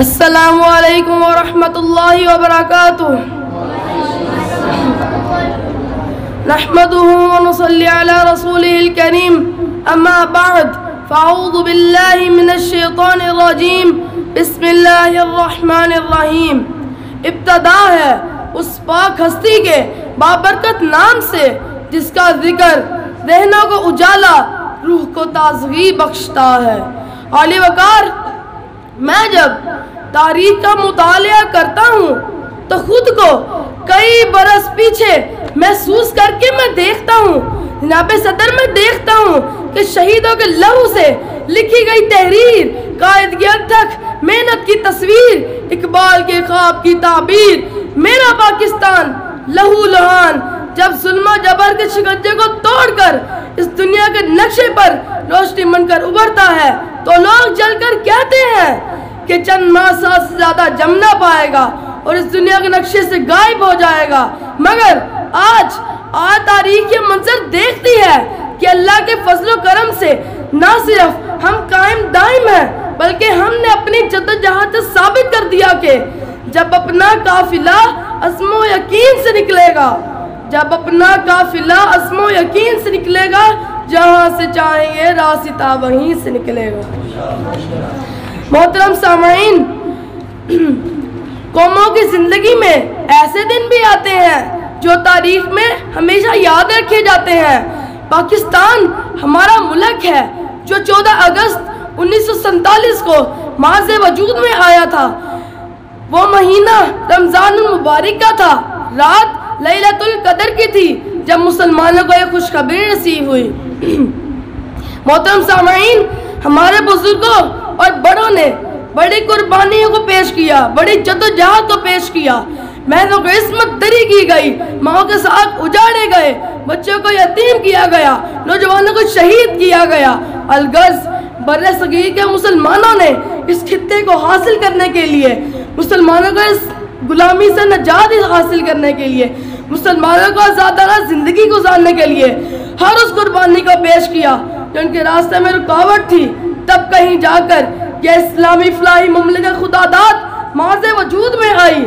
السلام علیکم ورحمۃ اللہ وبرکاتہ۔ نحمده ونصلي على رسوله الكريم اما بعد فاعوذ باللہ من الشیطان الرجیم بسم اللہ الرحمن الرحیم۔ ابتدا ہے اس پاک ہستی کے بابرکت نام سے جس کا ذکر ذہنوں کو اجالا روح کو تازگی بخشتا ہے۔ عالی وقار، میں جب تاریخ کا مطالعہ کرتا ہوں تو خود کو کئی برس پیچھے محسوس کر کے میں دیکھتا ہوں، جناب صدر میں دیکھتا ہوں کہ شہیدوں کے لہو سے لکھی گئی تحریر، قائد کی اتھک محنت کی تصویر، اقبال کے خواب کی تعبیر، میرا پاکستان لہو لہان جب ظلم و جبر کے شکنجے کو توڑ کر اس دنیا کے نقشے پر روشنی بن کر ابھرتا ہے تو لوگ جل کر کہتے ہیں کہ چند ماہ سے زیادہ جم نہ پائے گا اور اس دنیا کے نقشے سے غائب ہو جائے گا۔ مگر آج تاریخ یہ منظر دیکھتی ہے کہ اللہ کے فضل و کرم سے نہ صرف ہم قائم دائم ہیں بلکہ ہم نے اپنی جدوجہد سے ثابت کر دیا کہ جب اپنا قافلہ عزم و یقین سے نکلے گا، جب اپنا قافلہ عزم و یقین سے نکلے گا، جہاں سے چاہیں گے راستہ وہیں سے نکلے گا۔ محترم سامعین، قوموں کی زندگی میں ایسے دن بھی آتے ہیں جو تاریخ میں ہمیشہ یاد رکھے جاتے ہیں۔ پاکستان ہمارا ملک ہے جو 14 اگست 1947 کو محض وجود میں آیا تھا۔ وہ مہینہ رمضان المبارک کا تھا، رات لیلۃ القدر کی تھی جب مسلمانوں کو یہ خوشخبری نصیب ہوئی۔ محترم سامعین، ہمارے بزرگوں اور بڑوں نے بڑی قربانیوں کو پیش کیا، بڑی جدوجہد کو پیش کیا، محنت کو عصمت دری کی گئی، ماں کے ساتھ اجاڑے گئے، بچوں کو یتیم کیا گیا، نوجوانوں کو شہید کیا گیا۔ الغرض بر صغیر کے مسلمانوں نے اس خطے کو حاصل کرنے کے لیے، مسلمانوں کو اس غلامی سے نجات حاصل کرنے کے لیے، مسلمانوں کو آزادانہ زندگی گزارنے کے لیے ہر اس قربانی کو پیش کیا جو ان کے راستے میں رکاوٹ تھی۔ تب کہیں جا کر یہ اسلامی فلاحی مملکت خدا داد محض وجود میں آئی۔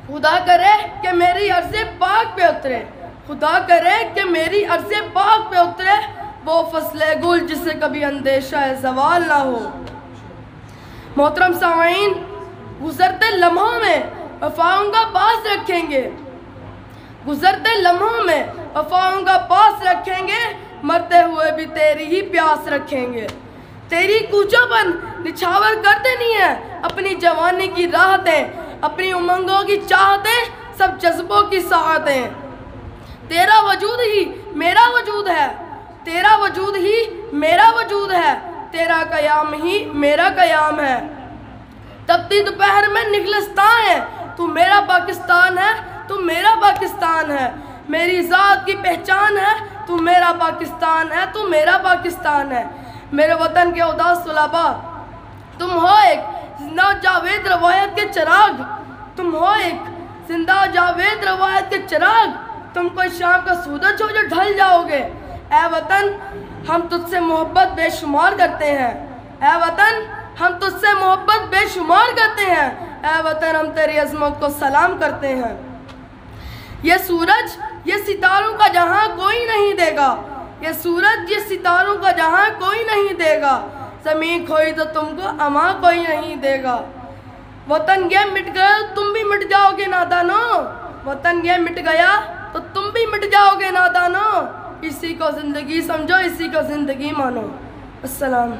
خدا کرے کہ میری عرض پاک پہ اترے، خدا کرے کہ میری عرض پاک پہ اترے وہ فصل گل جسے کبھی اندیشہ زوال نہ ہو۔ محترم سامعین، گزرتے لمحوں میں وفاؤں کا پاس رکھیں گے، گزرتے لمحوں میں وفاؤں کا پاس رکھیں گے، مرتے ہوئے بھی تیری ہی پیاس رکھیں گے۔ تیری کوچوں پر نچھاور کرتے نہیں ہیں اپنی جوانی کی راحتیں، اپنی امنگوں کی چاہتیں، سب جذبوں کی ساعتیں۔ تیرا وجود ہی میرا وجود ہے، تیرا وجود ہی میرا وجود ہے، تیرا قیام ہی میرا قیام ہے۔ تپتی دوپہر میں نخلستان ہے، تو میرا پاکستان ہے، تو میرا پاکستان ہے، میری ذات کی پہچان ہے، تو میرا پاکستان ہے، تو میرا پاکستان ہے۔ میرے وطن کے اداس طلبا، تم ہو ایک زندہ جاوید روایت کے چراغ، تم ہو ایک زندہ جاوید روایت کے چراغ، تم کوئی شام کا سورج ہو جو ڈھل جاؤ گے۔ اے وطن، ہم تجھ سے محبت بے شمار کرتے ہیں، اے وطن ہم تجھ سے محبت بے شمار کرتے ہیں، اے وطن ہم تیری عظمت کو سلام کرتے ہیں۔ یہ سورج یہ ستاروں کا جہاں کوئی نہیں دے گا، یہ سورج یہ ستاروں کا جہاں کوئی نہیں دے گا، زمین کھوئی تو تم کو امان کوئی نہیں دے گا۔ وطن یہ مٹ گیا تم بھی مٹ جاؤ گے نادانو، وطن یہ مٹ گیا تو تم بھی مٹ جاؤ گے نادانو، اسی کو زندگی سمجھو، اسی کو زندگی مانو۔ السلام۔